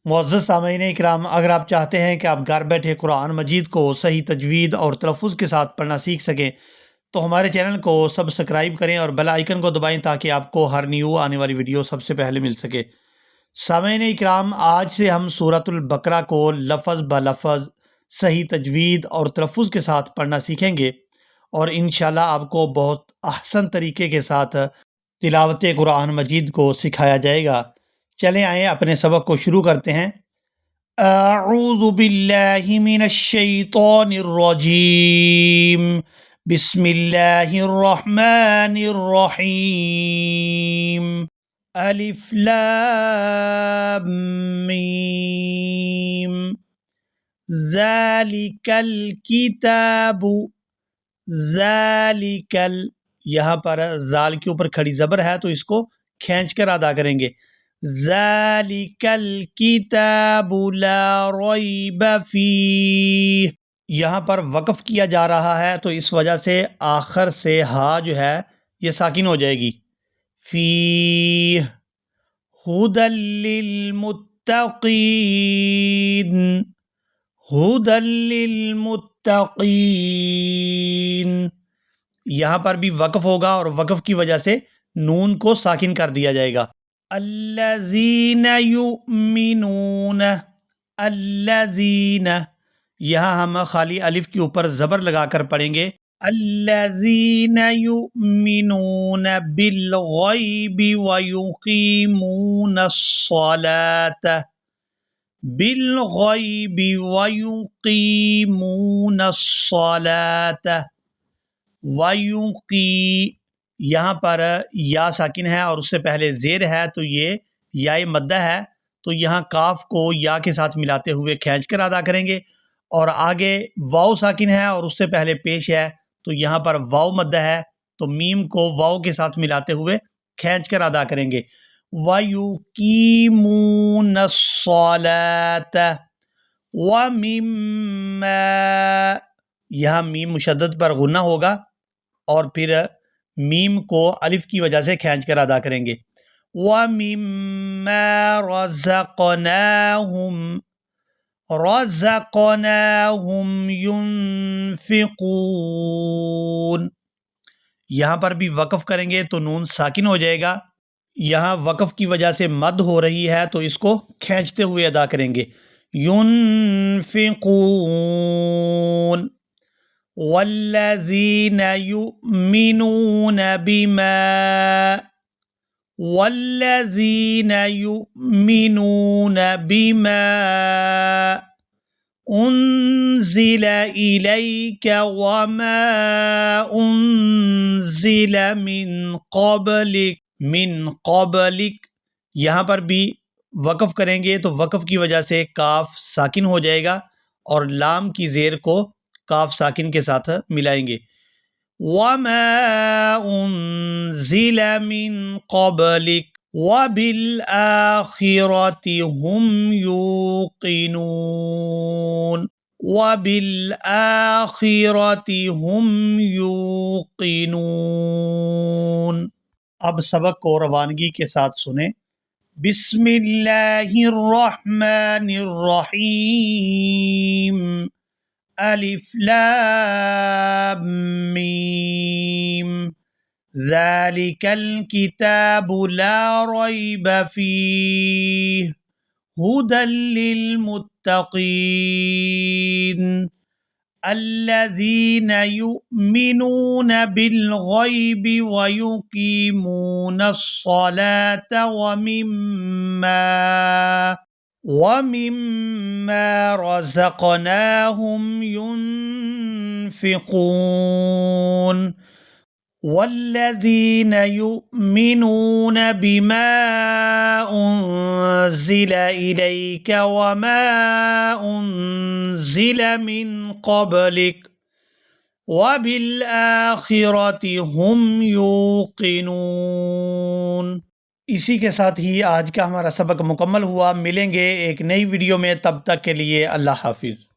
معزز سامعین اکرام، اگر آپ چاہتے ہیں کہ آپ گھر بیٹھے قرآن مجید کو صحیح تجوید اور تلفظ کے ساتھ پڑھنا سیکھ سکیں تو ہمارے چینل کو سبسکرائب کریں اور بیل آئیکن کو دبائیں تاکہ آپ کو ہر نیو آنے والی ویڈیو سب سے پہلے مل سکے۔ سامعین اکرام، آج سے ہم سورۃ البقرہ کو لفظ بلفظ صحیح تجوید اور تلفظ کے ساتھ پڑھنا سیکھیں گے اور انشاءاللہ آپ کو بہت احسن طریقے کے ساتھ تلاوت قرآن مجید کو سکھایا جائے گا۔ چلیں آئیں اپنے سبق کو شروع کرتے ہیں۔ اعوذ باللہ من الشیطان الرجیم، بسم اللہ الرحمن الرحیم۔ الف لام میم، ذالک الکتاب، ذالک یہاں پر ذال کے اوپر کھڑی زبر ہے تو اس کو کھینچ کر ادا کریں گے۔ ذالک الکتاب لا ریب فیہ، یہاں پر وقف کیا جا رہا ہے تو اس وجہ سے آخر سے ہا جو ہے یہ ساکن ہو جائے گی۔ فیہ ھدی للمتقین، ھدی للمتقین، یہاں پر بھی وقف ہوگا اور وقف کی وجہ سے نون کو ساکن کر دیا جائے گا۔ الذین یؤمنون، الذین، یہاں ہم خالی الف کے اوپر زبر لگا کر پڑھیں گے۔ الذین یؤمنون بالغیب ویقیمون الصلاۃ، بالغیب ویقیمون الصلاۃ، ویقی، یہاں پر یا ساکن ہے اور اس سے پہلے زیر ہے تو یہ یا مدہ ہے، تو یہاں کاف کو یا کے ساتھ ملاتے ہوئے کھینچ کر ادا کریں گے، اور آگے واو ساکن ہے اور اس سے پہلے پیش ہے تو یہاں پر واو مدہ ہے تو میم کو واو کے ساتھ ملاتے ہوئے کھینچ کر ادا کریں گے۔ وَيُقِيمُونَ الصَّلَاةَ وَمِمَّا، یہاں میم مشدد پر غنہ ہوگا اور پھر میم کو الف کی وجہ سے کھینچ کر ادا کریں گے۔ وَمِمَّا رَزَقْنَاهُمْ، رَزَقْنَاهُمْ يُنْفِقُونَ، یہاں پر بھی وقف کریں گے تو نون ساکن ہو جائے گا، یہاں وقف کی وجہ سے مد ہو رہی ہے تو اس کو کھینچتے ہوئے ادا کریں گے۔ يُنْفِقُونَ، والذین یؤمنون بما، والذین یؤمنون بما انزل الیک وما انزل من قبلک، من قبلک، یہاں پر بھی وقف کریں گے تو وقف کی وجہ سے کاف ساکن ہو جائے گا اور لام کی زیر کو کاف ساکن کے ساتھ ملائیں گے۔ وَمَا أُنزِلَ مِن قَبْلِكَ وَبِالْآخِرَةِ هُمْ يُوقِنُونَ، وَبِالْآخِرَةِ هُمْ يُوقِنُونَ۔ اب سبق کو روانگی کے ساتھ سنیں۔ بسم اللہ الرحمن الرحیم، الف لام میم، ذالک الکتاب لا ریب فیہ ھدی للمتقین، الذین یؤمنون بالغیب ویقیمون الصلاة ومما رزقناهم ينفقون، والذین یؤمنون بما انزل الیک وما انزل من قبلک وبالآخرة هم یوقنون۔ اسی کے ساتھ ہی آج کا ہمارا سبق مکمل ہوا۔ ملیں گے ایک نئی ویڈیو میں، تب تک کے لیے اللہ حافظ۔